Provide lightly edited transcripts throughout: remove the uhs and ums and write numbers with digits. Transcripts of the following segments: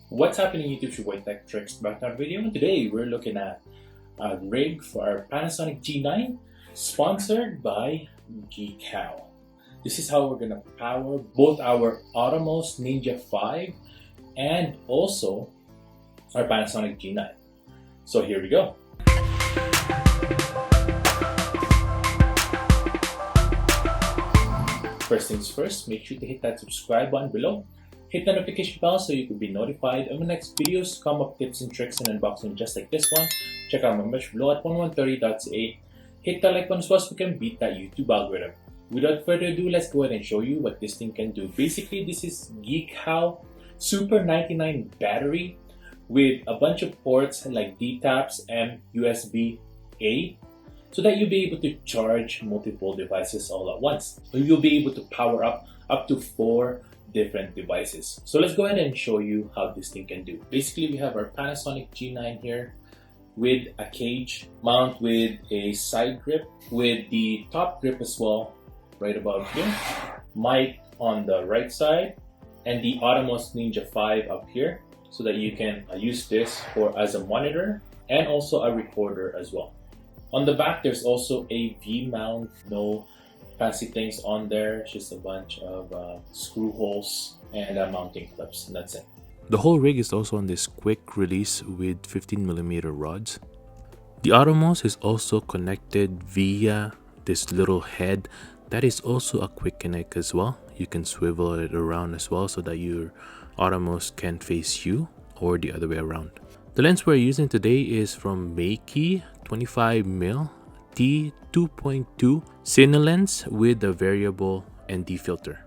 What's happening YouTube? Your boy Tech TRX back to our video. And today we're looking at a rig for our Panasonic G9 sponsored by GeekHow. This is how we're gonna power both our Atomos Ninja 5 and also our Panasonic G9. So here we go. First things first, make sure to hit that subscribe button below. Hit the notification bell so you can be notified of my next videos, come up tips and tricks and unboxing just like this one. Check out my merch below at 1130.ca. Hit the like button as well so we can beat that YouTube algorithm. Without further ado, let's go ahead and show you what this thing can do. Basically, this is GeekHow Super 99 battery with a bunch of ports like D-taps and USB-A, so that you'll be able to charge multiple devices all at once. So you'll be able to power up to 4 different devices. So let's go ahead and show you how this thing can do. Basically, we have our Panasonic G9 here with a cage mount with a side grip with the top grip as well right about here, mic on the right side, and the Atomos Ninja 5 up here so that you can use this as a monitor and also a recorder as well. On the back, there's also a V-mount, no fancy things on there, just a bunch of screw holes and mounting clips, and that's it. The whole rig is also on this quick release with 15mm rods. The Atomos is also connected via this little head that is also a quick connect as well. You can swivel it around as well so that your Atomos can face you or the other way around. The lens we're using today is from Meiki 25mm T2.2 Cine lens with a variable ND filter.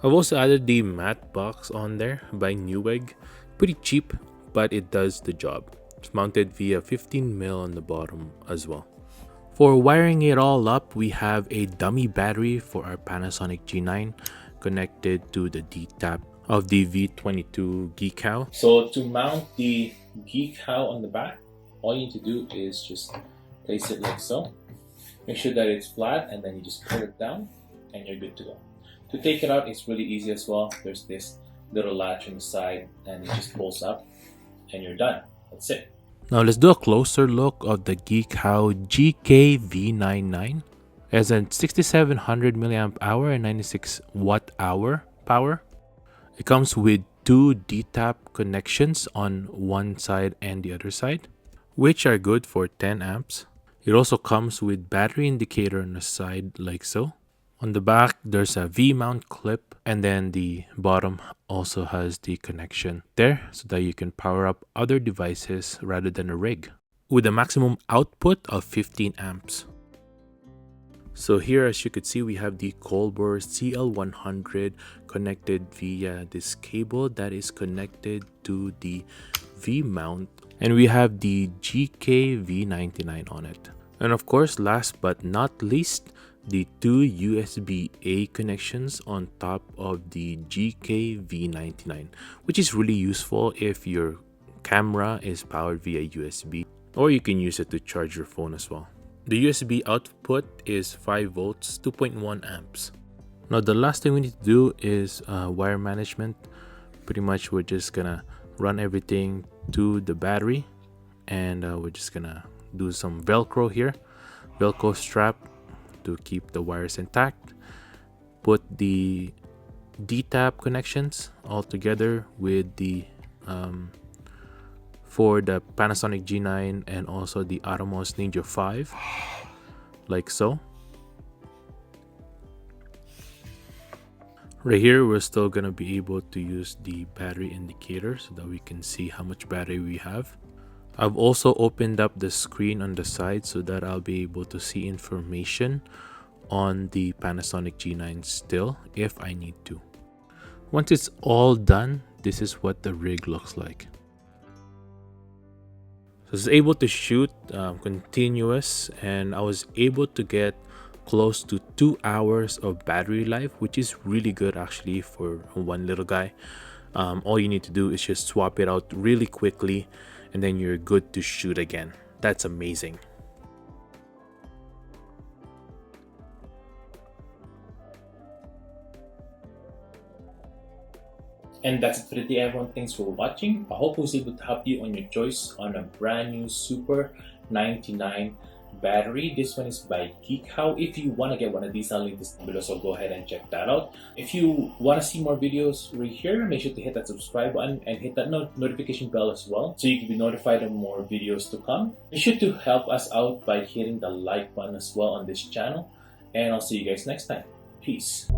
I've also added the matte box on there by Newegg. Pretty cheap, but it does the job. It's mounted via 15mm on the bottom as well. For wiring it all up, we have a dummy battery for our Panasonic G9 connected to the D-tap of the V22 GeekHow. So to mount the GeekHow on the back, all you need to do is just place it like so. Make sure that it's flat and then you just pull it down and you're good to go. To take it out, it's really easy as well. There's this little latch on the side and it just pulls up and you're done. That's it. Now let's do a closer look of the GeekHow GK-V99. It has a 6700 mAh and 96 Wh power. It comes with 2 D-tap connections on one side and the other side, which are good for 10 amps. It also comes with battery indicator on the side like so. On the back, there's a V-mount clip, and then the bottom also has the connection there so that you can power up other devices rather than a rig with a maximum output of 15 amps. So here, as you could see, we have the Colbor CL100 connected via this cable that is connected to the V-mount, and we have the GK-V99 on it. And of course, last but not least, the 2 USB-A connections on top of the GK-V99, which is really useful if your camera is powered via USB, or you can use it to charge your phone as well. The USB output is 5 volts, 2.1 amps. Now the last thing we need to do is wire management. Pretty much we're just gonna run everything to the battery, and we're just gonna do some Velcro here, Velcro strap to keep the wires intact. Put the D-tap connections all together with the for the Panasonic G9 and also the Atomos Ninja 5 like so. Right here, we're still gonna be able to use the battery indicator so that we can see how much battery we have. I've also opened up the screen on the side so that I'll be able to see information on the Panasonic G9 still if I need to. Once it's all done, this is what the rig looks like. So I was able to shoot continuous, and I was able to get close to 2 hours of battery life, which is really good actually for one little guy. All you need to do is just swap it out really quickly and then you're good to shoot again. That's amazing. And that's it for today, everyone. Thanks for watching. I hope I was able to help you on your choice on a brand new Super 99 battery. This one is by GeekHow. If you want to get one of these, I'll link this below, so go ahead and check that out. If you want to see more videos right here, make sure to hit that subscribe button and hit that notification bell as well, so you can be notified of more videos to come. Be sure to help us out by hitting the like button as well on this channel, and I'll see you guys next time. Peace.